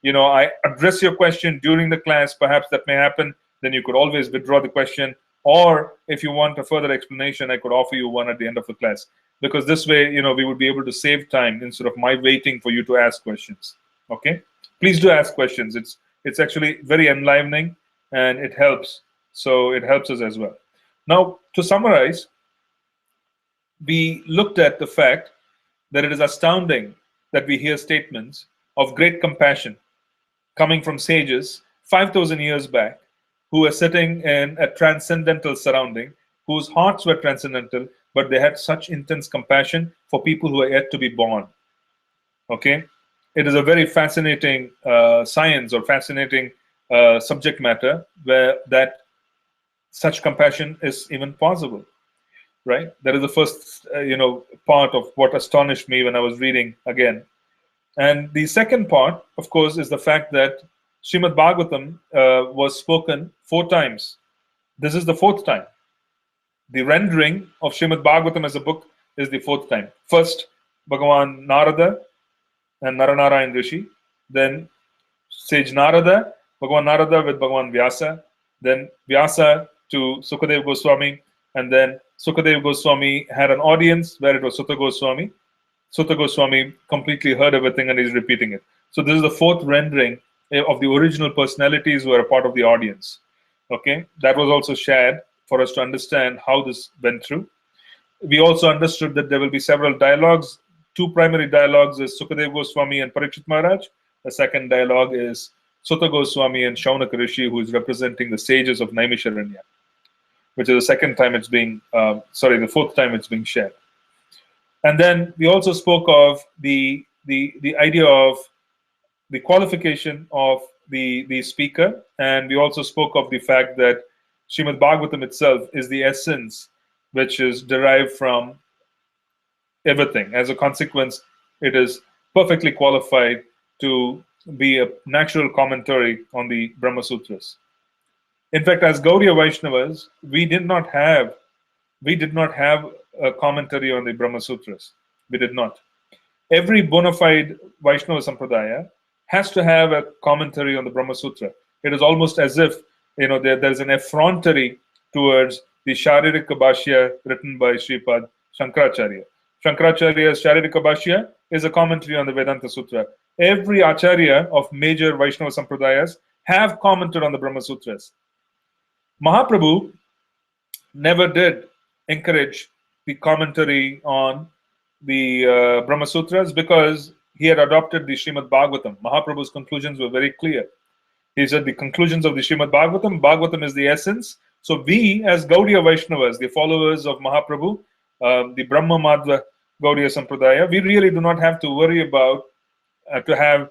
S1: I address your question during the class, perhaps that may happen, then you could always withdraw the question. Or if you want a further explanation, I could offer you one at the end of the class. Because this way, we would be able to save time instead of my waiting for you to ask questions. Okay? Please do ask questions. It's actually very enlivening and it helps. So it helps us as well. Now, to summarize, we looked at the fact that it is astounding that we hear statements of great compassion coming from sages 5,000 years back, who were sitting in a transcendental surrounding, whose hearts were transcendental, but they had such intense compassion for people who are yet to be born. Okay? It is a very fascinating science or fascinating subject matter where that such compassion is even possible. Right? That is the first, part of what astonished me when I was reading again. And the second part, of course, is the fact that Srimad Bhagavatam was spoken 4 times. This is the 4th time. The rendering of Srimad Bhagavatam as a book is the 4th time. First, Bhagavan Narada and Naranarayan Rishi. Then sage Narada, Bhagavan Narada with Bhagavan Vyasa. Then Vyasa to Sukadeva Goswami. And then Sukadeva Goswami had an audience where it was Sutta Goswami. Sutta Goswami completely heard everything and he's repeating it. So this is the 4th rendering of the original personalities who are a part of the audience. Okay, that was also shared for us to understand how this went through. We also understood that there will be several dialogues. 2 primary dialogues is Sukadeva Goswami and Parikshit Maharaj. The second dialogue is Sutta Goswami and Shaunaka Rishi, who is representing the sages of Naimisharanya, which is the 2nd time it's being, the 4th time it's being shared. And then we also spoke of the idea of the qualification of the speaker, and we also spoke of the fact that Srimad Bhagavatam itself is the essence which is derived from everything. As a consequence, it is perfectly qualified to be a natural commentary on the Brahma Sutras. In fact, as Gaudiya Vaishnavas, we did not have a commentary on the Brahma Sutras. We did not. Every bona fide Vaishnava Sampradaya has to have a commentary on the Brahma Sutra. It is almost as if there's an effrontery towards the Sharirika Bhashya written by Sripad Shankaracharya. Shankaracharya's Sharirika Bhashya is a commentary on the Vedanta Sutra. Every Acharya of major Vaishnava Sampradayas have commented on the Brahma Sutras. Mahaprabhu never did encourage the commentary on the Brahma Sutras because he had adopted the Srimad Bhagavatam. Mahaprabhu's conclusions were very clear. He said the conclusions of the Srimad Bhagavatam is the essence. So we, as Gaudiya Vaishnavas, the followers of Mahaprabhu, the Brahma Madhva Gaudiya Sampradaya, we really do not have to worry about to have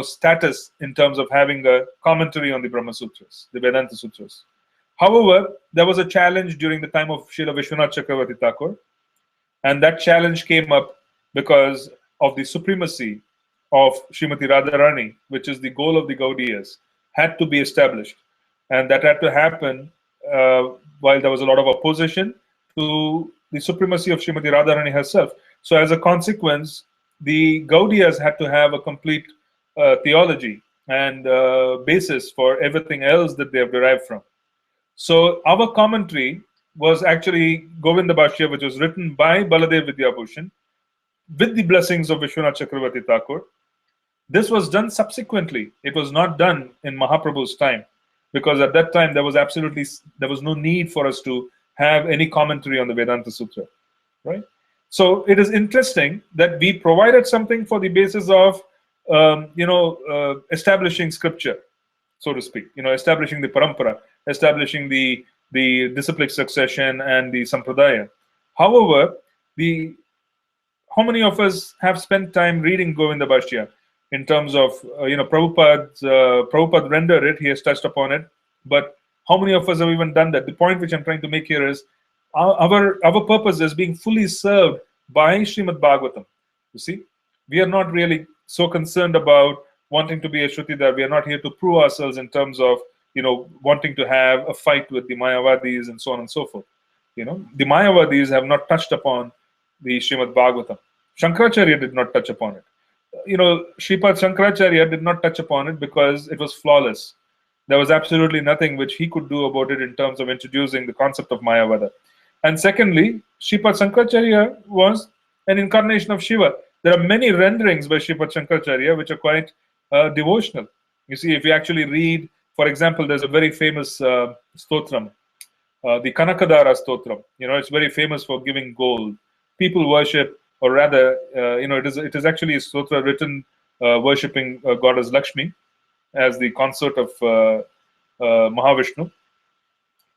S1: status in terms of having a commentary on the Brahma Sutras, the Vedanta Sutras. However, there was a challenge during the time of Srila Vishwanath Chakravarti Thakur, and that challenge came up because of the supremacy of Srimati Radharani, which is the goal of the Gaudiyas, had to be established. And that had to happen while there was a lot of opposition to the supremacy of Srimati Radharani herself. So as a consequence, the Gaudiyas had to have a complete theology and basis for everything else that they have derived from. So our commentary was actually Govinda Bhashya, which was written by Baladev Vidyabhushan with the blessings of Vishwanath Chakravarti Thakur. This was done subsequently. It was not done in Mahaprabhu's time, because at that time there was no need for us to have any commentary on the Vedanta Sutra, right? So it is interesting that we provided something for the basis of establishing scripture, so to speak, establishing the parampara, establishing the disciplic succession and the sampradaya. However, the how many of us have spent time reading Govinda Bhashya in terms of, Prabhupada rendered it, he has touched upon it, but how many of us have even done that? The point which I'm trying to make here is our purpose is being fully served by Srimad Bhagavatam. You see, we are not really so concerned about wanting to be a Shrutidar. We are not here to prove ourselves in terms of, wanting to have a fight with the Mayavadis and so on and so forth. The Mayavadis have not touched upon the Srimad Bhagavatam. Shankaracharya did not touch upon it. Sripad Shankaracharya did not touch upon it because it was flawless. There was absolutely nothing which he could do about it in terms of introducing the concept of Mayavada. And secondly, Sripad Shankaracharya was an incarnation of Shiva. There are many renderings by Sripad Shankaracharya which are quite devotional. You see, if you actually read, for example, there's a very famous stotram, the Kanakadara stotram. It's very famous for giving gold. People worship, or rather, it is actually a stotra written worshipping goddess Lakshmi as the consort of Mahavishnu.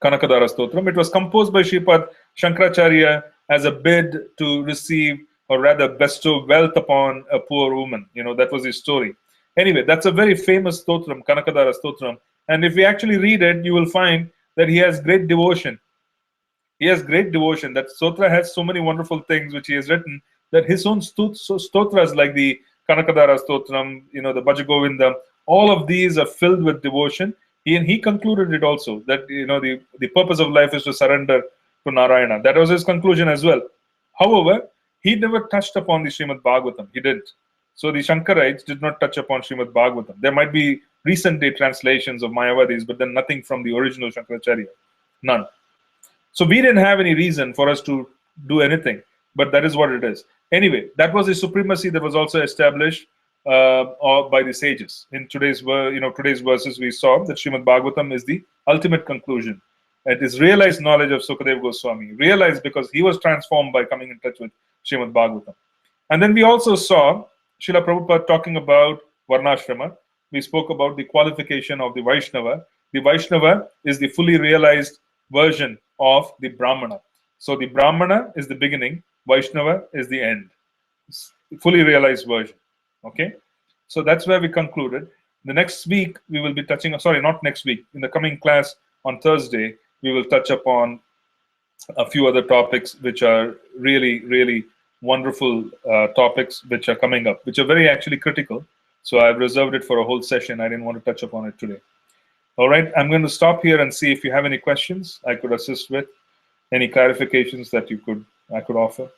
S1: Kanakadara Stotram. It was composed by Sripad Shankaracharya as a bid to receive, or rather bestow wealth upon a poor woman. That was his story. Anyway, that's a very famous Stotram, Kanakadara Stotram. And if we actually read it, you will find that he has great devotion. He has great devotion. That Stotra has so many wonderful things which he has written, that his own stotras, like the Kanakadara Stotram, the Bhajagovindam, all of these are filled with devotion. He concluded it also that the purpose of life is to surrender to Narayana. That was his conclusion as well. However, he never touched upon the Srimad Bhagavatam. He didn't. So the Shankarites did not touch upon Srimad Bhagavatam. There might be recent day translations of Mayavadis, but then nothing from the original Shankaracharya. None. So we didn't have any reason for us to do anything, but that is what it is. Anyway, that was a supremacy that was also established by the sages. In today's verses, we saw that Srimad Bhagavatam is the ultimate conclusion. It is realized knowledge of Sukadev Goswami, realized because he was transformed by coming in touch with Srimad Bhagavatam. And then we also saw Srila Prabhupada talking about Varnashrama. We spoke about the qualification of the Vaishnava. The Vaishnava is the fully realized version of the Brahmana. So the Brahmana is the beginning, Vaishnava is the end. It's the fully realized version. Okay? So that's where we concluded. The next week, we will be touching, sorry, not next week, in the coming class on Thursday, we will touch upon a few other topics which are really, really wonderful topics which are coming up, which are very actually critical. So I've reserved it for a whole session. I didn't want to touch upon it today. All right, I'm going to stop here and see if you have any questions I could assist with, any clarifications that I could offer.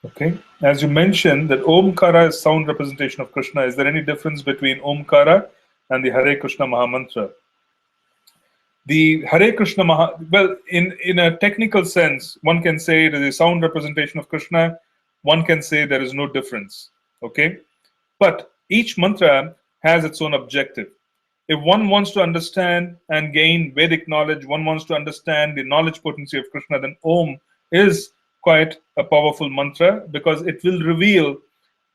S1: Okay. As you mentioned, that Omkara is sound representation of Krishna. Is there any difference between Omkara and the Hare Krishna Mahamantra? The Hare Krishna well, in a technical sense, one can say it is a sound representation of Krishna. One can say there is no difference. Okay. But each mantra has its own objective. If one wants to understand and gain Vedic knowledge, one wants to understand the knowledge potency of Krishna, then Om is quite a powerful mantra because it will reveal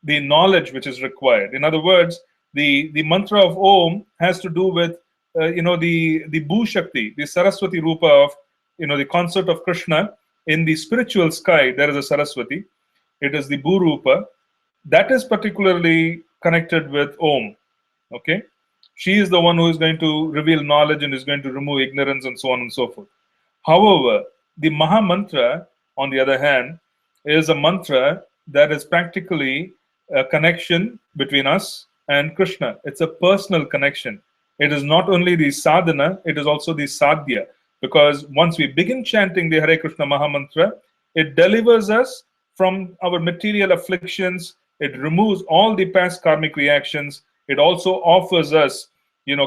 S1: the knowledge which is required. In other words, the mantra of Om has to do with the Bhu Shakti, the Saraswati Rupa of the concert of Krishna. In the spiritual sky, there is a Saraswati. It is the Bhu Rupa that is particularly connected with Om. Okay, she is the one who is going to reveal knowledge and is going to remove ignorance and so on and so forth. However, the Maha Mantra, on the other hand, is a mantra that is practically a connection between us and Krishna. It's a personal connection. It is not only the sadhana, it is also the sadhya. Because once we begin chanting the Hare Krishna Maha Mantra, it delivers us from our material afflictions. It removes all the past karmic reactions. It also offers us,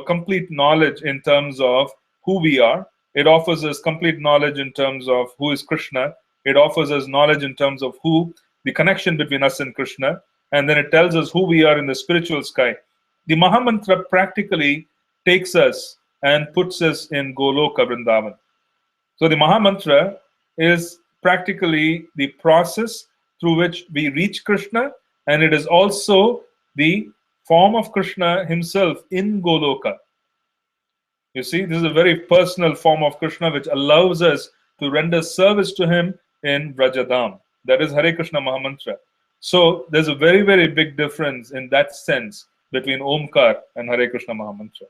S1: complete knowledge in terms of who we are. It offers us complete knowledge in terms of who is Krishna. It offers us knowledge in terms of who the connection between us and Krishna. And then it tells us who we are in the spiritual sky. The Mahamantra practically takes us and puts us in Goloka Vrindavan. So the Mahamantra is practically the process through which we reach Krishna, and it is also the form of Krishna himself in Goloka. You see, this is a very personal form of Krishna which allows us to render service to him in Vrajadam. That is Hare Krishna Mahamantra. So there's a very, very big difference in that sense between Omkar and Hare Krishna Mahamantra.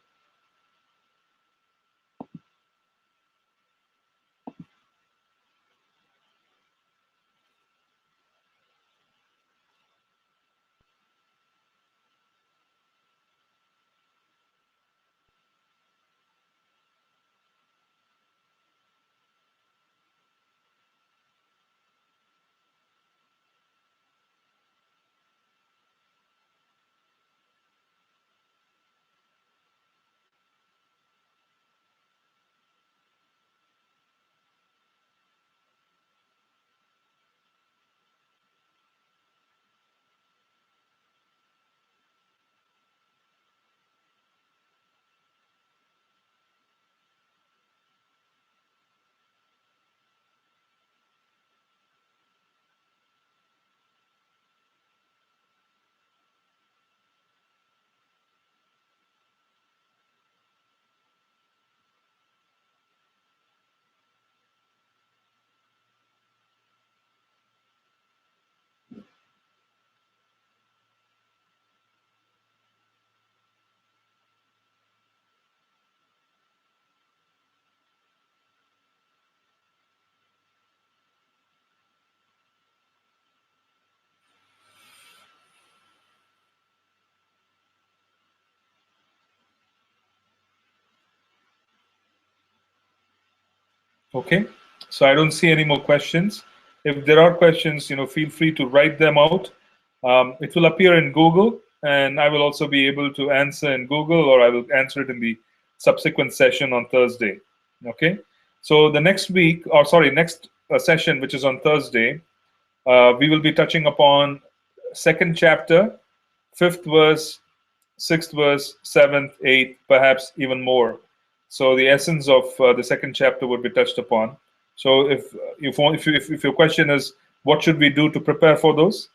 S1: Okay, so I don't see any more questions. If there are questions, feel free to write them out. It will appear in Google, and I will also be able to answer in Google, or I will answer it in the subsequent session on Thursday. Okay, so the next week, or sorry, next session, which is on Thursday, we will be touching upon second chapter, fifth verse, sixth verse, seventh, eighth, perhaps even more. So the essence of the second chapter would be touched upon. So if your question is what should we do to prepare for those,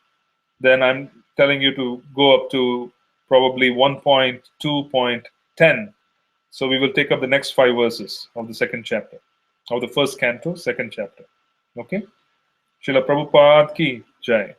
S1: then I'm telling you to go up to probably 1.2.10. So we will take up the next 5 verses of the second chapter, of the first canto, second chapter. Okay? Srila Prabhupada ki jai.